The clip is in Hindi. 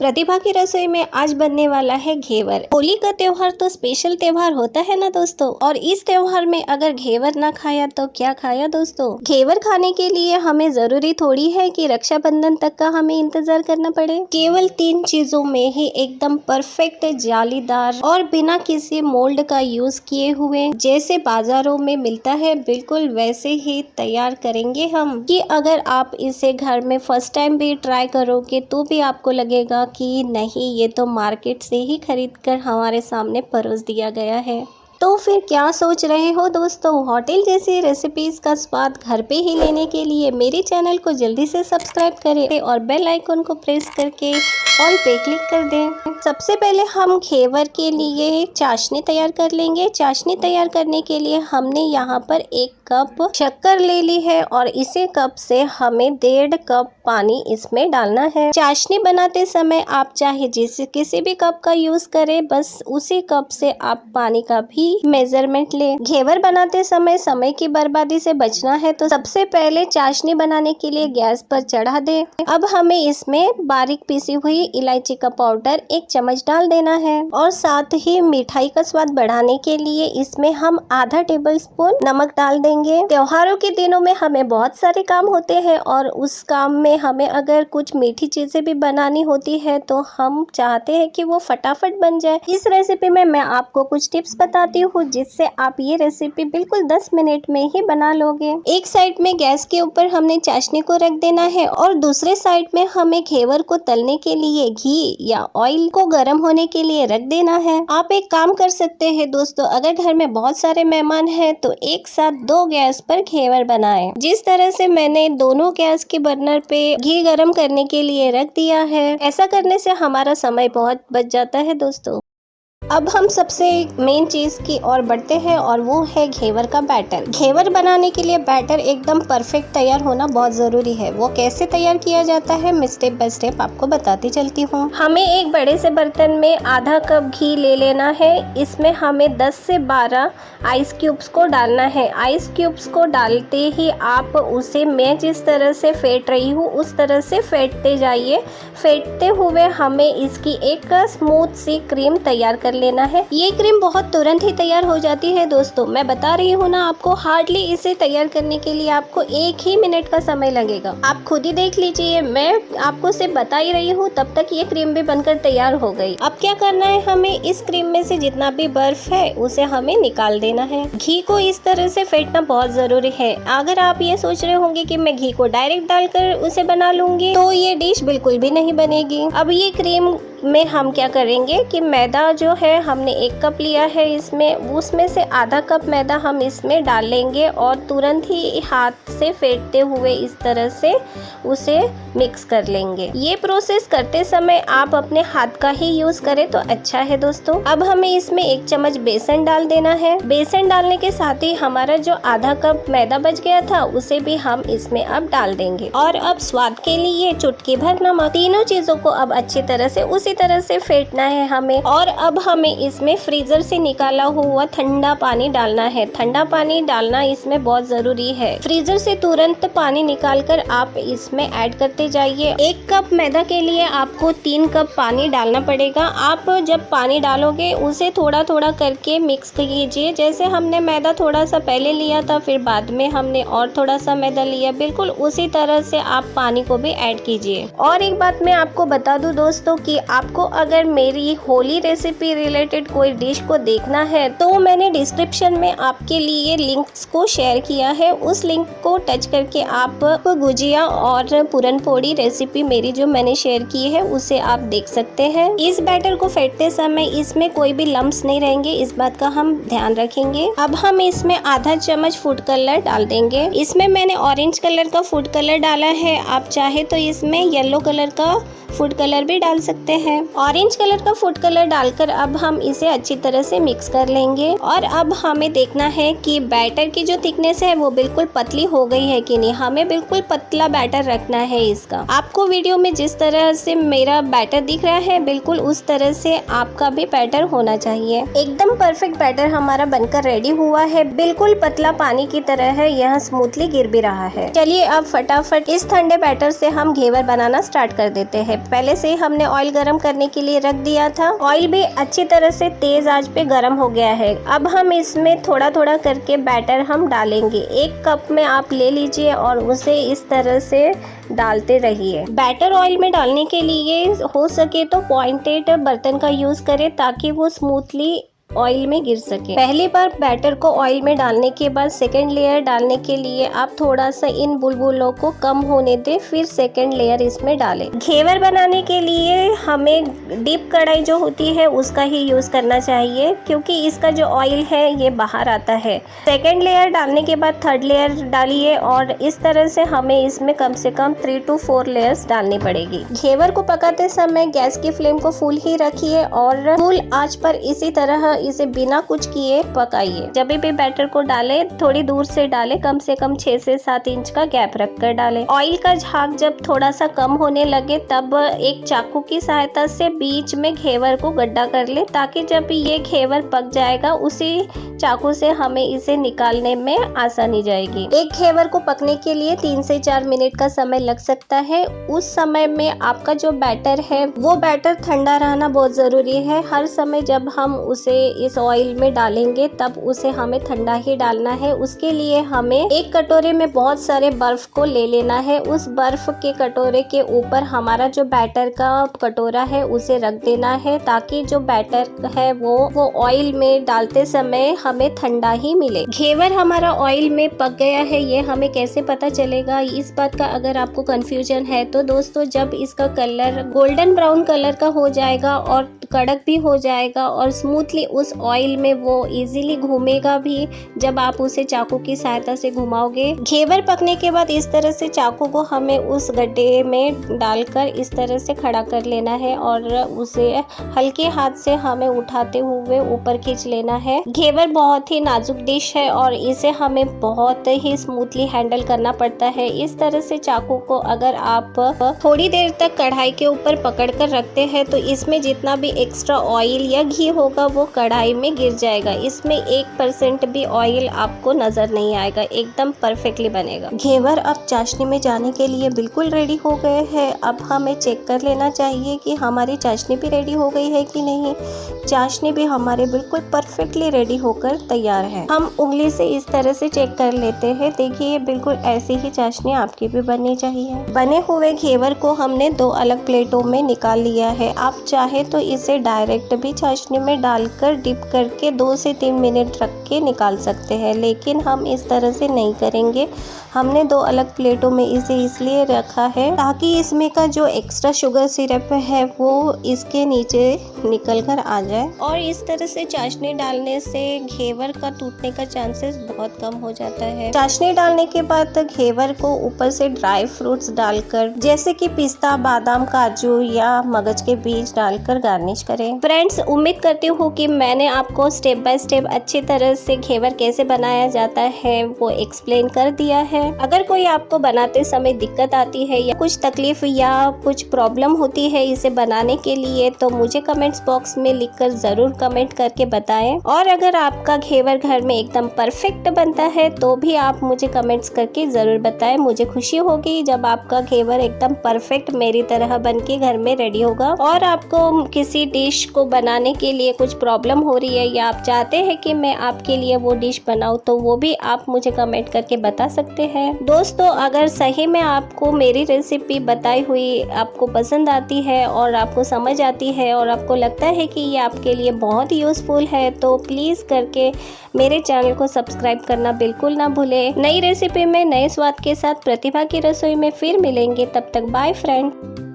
प्रतिभा की रसोई में आज बनने वाला है घेवर। होली का त्योहार तो स्पेशल त्योहार होता है ना दोस्तों, और इस त्योहार में अगर घेवर ना खाया तो क्या खाया दोस्तों। घेवर खाने के लिए हमें जरूरी थोड़ी है कि रक्षाबंधन तक का हमें इंतजार करना पड़े। केवल 3 चीजों में ही एकदम परफेक्ट, जालीदार और बिना किसी मोल्ड का यूज किए हुए जैसे बाजारों में मिलता है, बिल्कुल वैसे ही तैयार करेंगे हम। कि अगर आप इसे घर में फर्स्ट टाइम भी ट्राई करोगे तो भी आपको लगेगा कि नहीं, ये तो मार्केट से ही खरीद कर हमारे सामने परोस दिया गया है। तो फिर क्या सोच रहे हो दोस्तों, होटल जैसी रेसिपीज का स्वाद घर पे ही लेने के लिए मेरे चैनल को जल्दी से सब्सक्राइब करें और बेल आइकन को प्रेस करके ऑल पे क्लिक कर दें। सबसे पहले हम घेवर के लिए चाशनी तैयार कर लेंगे। चाशनी तैयार करने के लिए हमने यहाँ पर 1 कप शक्कर ले ली है और इसी कप से हमें 1.5 कप पानी इसमें डालना है। चाशनी बनाते समय आप चाहे किसी भी कप का यूज करें, बस उसी कप से आप पानी का भी मेजरमेंट ले। घेवर बनाते समय की बर्बादी से बचना है तो सबसे पहले चाशनी बनाने के लिए गैस पर चढ़ा दे। अब हमें इसमें बारीक पीसी हुई इलायची का पाउडर 1 चम्मच डाल देना है और साथ ही मिठाई का स्वाद बढ़ाने के लिए इसमें हम आधा टेबल स्पून नमक डाल देंगे। त्योहारों के दिनों में हमें बहुत सारे काम होते हैं और उस काम में हमें अगर कुछ मीठी चीजें भी बनानी होती है तो हम चाहते हैं कि वो फटाफट बन जाए। इस रेसिपी में मैं आपको कुछ टिप्स बताती हूँ जिससे आप ये रेसिपी बिल्कुल 10 मिनट में ही बना लोगे। एक साइड में गैस के ऊपर हमने चाशनी को रख देना है और दूसरे साइड में हमें घेवर को तलने के लिए घी या ऑयल को गर्म होने के लिए रख देना है। आप एक काम कर सकते हैं दोस्तों, अगर घर में बहुत सारे मेहमान हैं तो एक साथ 2 गैस पर घेवर बनाएं। जिस तरह से मैंने दोनों गैस के बर्नर पे घी गर्म करने के लिए रख दिया है, ऐसा करने से हमारा समय बहुत बच जाता है दोस्तों। अब हम सबसे मेन चीज की ओर बढ़ते हैं और वो है घेवर का बैटर। घेवर बनाने के लिए बैटर एकदम परफेक्ट तैयार होना बहुत जरूरी है। वो कैसे तैयार किया जाता है मैं स्टेप बाय स्टेप आपको बताती चलती हूँ। हमें एक बड़े से बर्तन में आधा कप घी ले लेना है। इसमें हमें 10 से 12 आइस क्यूब्स को डालना है। आइस क्यूब्स को डालते ही आप उसे, मैं जिस तरह से फेंट रही हूँ उस तरह से फेंटते जाइए। फेंटते हुए हमें इसकी एक स्मूथ सी क्रीम तैयार कर लेना है। ये क्रीम बहुत तुरंत ही तैयार हो जाती है दोस्तों, मैं बता रही हूँ ना आपको, हार्डली इसे तैयार करने के लिए आपको 1 ही मिनट का समय लगेगा। आप खुद ही देख लीजिए, मैं आपको सिर्फ बता ही रही हूँ, तब तक ये क्रीम भी बनकर तैयार हो गई। अब क्या करना है, हमें इस क्रीम में से जितना भी बर्फ है उसे हमें निकाल देना है। घी को इस तरह से फेंटना बहुत जरूरी है। अगर आप ये सोच रहे होंगे कि मैं घी को डायरेक्ट डालकर उसे बना लूंगी तो ये डिश बिल्कुल भी नहीं बनेगी। अब ये क्रीम में हम क्या करेंगे कि मैदा जो है हमने 1 कप लिया है, इसमें उसमें से आधा कप मैदा हम इसमें डाल लेंगे और तुरंत ही हाथ से फेंटते हुए इस तरह से उसे मिक्स कर लेंगे। ये प्रोसेस करते समय आप अपने हाथ का ही यूज करें तो अच्छा है दोस्तों। अब हमें इसमें 1 चम्मच बेसन डाल देना है। बेसन डालने के साथ ही हमारा जो आधा कप मैदा बच गया था उसे भी हम इसमें अब डाल देंगे और अब स्वाद के लिए चुटकी भर नमक। तीनों चीजों को अब अच्छी तरह से उसी तरह से फेंटना है हमें। और अब हमें इसमें फ्रीजर से निकाला हुआ ठंडा पानी डालना है। ठंडा पानी डालना इसमें बहुत जरूरी है। फ्रीजर से तुरंत पानी निकालकर आप इसमें ऐड करते जाइए। 1 कप मैदा के लिए आपको 3 कप पानी डालना पड़ेगा। आप जब पानी डालोगे उसे थोड़ा थोड़ा करके मिक्स कीजिए। जैसे हमने मैदा थोड़ा सा पहले लिया था, फिर बाद में हमने और थोड़ा सा मैदा लिया, बिल्कुल उसी तरह से आप पानी को भी ऐड कीजिए। और एक बात मैं आपको बता दूं दोस्तों कि आपको अगर मेरी होली रेसिपी रिलेटेड कोई डिश को देखना है तो मैंने डिस्क्रिप्शन में आपके लिए लिंक्स को शेयर किया है। उस लिंक को टच करके आप गुजिया और पूरन पोड़ी रेसिपी मेरी जो मैंने शेयर की है उसे आप देख सकते हैं। इस बैटर को फेंटते समय इसमें कोई भी लम्प्स नहीं रहेंगे, इस बात का हम ध्यान रखेंगे। अब हम इसमें आधा चम्मच फूड कलर डाल देंगे। इसमें मैंने ऑरेंज कलर का फूड कलर डाला है, आप चाहे तो इसमें येलो कलर का फूड कलर भी डाल सकते हैं। है। ऑरेंज कलर का फूड कलर डालकर अब हम इसे अच्छी तरह से मिक्स कर लेंगे। और अब हमें देखना है कि बैटर की जो थिकनेस है वो बिल्कुल पतली हो गई है कि नहीं। हमें बिल्कुल पतला बैटर रखना है इसका। आपको वीडियो में जिस तरह से मेरा बैटर दिख रहा है बिल्कुल उस तरह से आपका भी बैटर होना चाहिए। एकदम परफेक्ट बैटर हमारा बनकर रेडी हुआ है। बिल्कुल पतला पानी की तरह है, यह स्मूथली गिर भी रहा है। चलिए अब फटाफट इस ठंडे बैटर से हम घेवर बनाना स्टार्ट कर देते हैं। पहले से हमने ऑयल गरम करने के लिए रख दिया था। ऑयल भी अच्छी तरह से तेज आंच पे गरम हो गया है। अब हम इसमें थोड़ा थोड़ा करके बैटर हम डालेंगे। 1 कप में आप ले लीजिए और उसे इस तरह से डालते रहिए। बैटर ऑयल में डालने के लिए हो सके तो पॉइंटेड बर्तन का यूज करें ताकि वो स्मूथली ऑयल में गिर सके। पहली बार बैटर को ऑयल में डालने के बाद सेकंड लेयर डालने के लिए आप थोड़ा सा इन बुलबुलों को कम होने दें, फिर सेकंड लेयर इसमें डालें। घेवर बनाने के लिए हमें डीप कढ़ाई जो होती है उसका ही यूज करना चाहिए क्योंकि इसका जो ऑयल है ये बाहर आता है। सेकंड लेयर डालने के बाद थर्ड लेयर डालिए और इस तरह से हमें इसमें कम से कम 3 to 4 लेयर्स डालनी पड़ेगी। घेवर को पकाते समय गैस की फ्लेम को फुल ही रखिए और फुल आंच पर इसी तरह इसे बिना कुछ किए पकाइए। जब भी बैटर को डालें थोड़ी दूर से डालें, कम से कम 6 से 7 इंच का गैप रखकर डालें। ऑयल का झाग जब थोड़ा सा कम होने लगे तब एक चाकू की सहायता से बीच में घेवर को गड्ढा कर ले ताकि जब ये घेवर पक जाएगा उसी चाकू से हमें इसे निकालने में आसानी जाएगी। एक घेवर को पकने के लिए 3 से 4 मिनट का समय लग सकता है। उस समय में आपका जो बैटर है वो बैटर ठंडा रहना बहुत जरूरी है। हर समय जब हम उसे इस ऑयल में डालेंगे तब उसे हमें ठंडा ही डालना है। उसके लिए हमें एक कटोरे में बहुत सारे बर्फ को ले लेना है। उस बर्फ के कटोरे के ऊपर हमारा जो बैटर का कटोरा है उसे रख देना है ताकि जो बैटर है वो ऑयल में डालते समय हमें ठंडा ही मिले। घेवर हमारा ऑयल में पक गया है, ये हमें कैसे पता चलेगा? इस बात का अगर आपको कंफ्यूजन है तो दोस्तों जब इसका कलर गोल्डन ब्राउन कलर का हो जाएगा और कड़क भी हो जाएगा और स्मूथली उस ऑयल में वो इजीली घूमेगा भी जब आप उसे चाकू की सहायता से घुमाओगे। घेवर पकने के बाद इस तरह से चाकू को हमें उस गड्ढे में डालकर इस तरह से खड़ा कर लेना है और उसे हल्के हाथ से हमें उठाते हुए ऊपर खींच लेना है। घेवर बहुत ही नाजुक डिश है और इसे हमें बहुत ही स्मूथली हैंडल करना पड़ता है। इस तरह से चाकू को अगर आप थोड़ी देर तक कढ़ाई के ऊपर पकड़ कर रखते हैं तो इसमें जितना भी एक्स्ट्रा ऑयल या घी होगा वो कढ़ाई में गिर जाएगा। इसमें 1% भी ऑयल आपको नजर नहीं आएगा, एकदम परफेक्टली बनेगा। घेवर अब चाशनी में जाने के लिए बिल्कुल रेडी हो गए हैं। अब हमें चेक कर लेना चाहिए कि हमारी चाशनी भी रेडी हो गई है कि नहीं। चाशनी भी हमारे बिल्कुल परफेक्टली रेडी होकर तैयार है। हम उंगली से इस तरह से चेक कर लेते हैं। देखिए बिल्कुल ऐसी ही चाशनी आपकी भी बननी चाहिए। बने हुए घेवर को हमने 2 अलग प्लेटों में निकाल लिया है। आप चाहे तो इसे डायरेक्ट भी चाशनी में डालकर डिप करके 2 से 3 मिनट रख के निकाल सकते हैं, लेकिन हम इस तरह से नहीं करेंगे। हमने 2 अलग प्लेटों में इसे इसलिए रखा है ताकि इसमें का जो एक्स्ट्रा शुगर सिरप है वो इसके नीचे निकल कर आ जाए और इस तरह से चाशनी डालने से घेवर का टूटने का चांसेस बहुत कम हो जाता है। चाशनी डालने के बाद घेवर को ऊपर से ड्राई फ्रूट्स डालकर जैसे कि पिस्ता, बादाम, काजू या मगज के बीज डालकर गार्निश करें। फ्रेंड्स, उम्मीद करती हूँ कि मैंने आपको स्टेप बाय स्टेप अच्छी तरह से घेवर कैसे बनाया जाता है वो एक्सप्लेन कर दिया है। अगर कोई आपको बनाते समय दिक्कत आती है या कुछ तकलीफ या कुछ प्रॉब्लम होती है इसे बनाने के लिए तो मुझे कमेंट्स बॉक्स में लिखकर जरूर कमेंट करके बताएं। और अगर आपका घेवर घर में एकदम परफेक्ट बनता है तो भी आप मुझे कमेंट्स करके जरूर बताएं। मुझे खुशी होगी जब आपका घेवर एकदम परफेक्ट मेरी तरह बनके घर में रेडी होगा। और आपको किसी डिश को बनाने के लिए कुछ प्रॉब्लम हो रही है या आप चाहते हैं कि मैं आपके लिए वो डिश बनाऊं तो वो भी आप मुझे कमेंट करके बता सकते हैं। दोस्तों, अगर सही में आपको मेरी रेसिपी बताई हुई आपको पसंद आती है और आपको समझ आती है और आपको लगता है कि ये आपके लिए बहुत यूजफुल है तो प्लीज करके मेरे चैनल को सब्सक्राइब करना बिल्कुल ना भूलें। नई रेसिपी में नए स्वाद के साथ प्रतिभा की रसोई में फिर मिलेंगे। तब तक बाय फ्रेंड।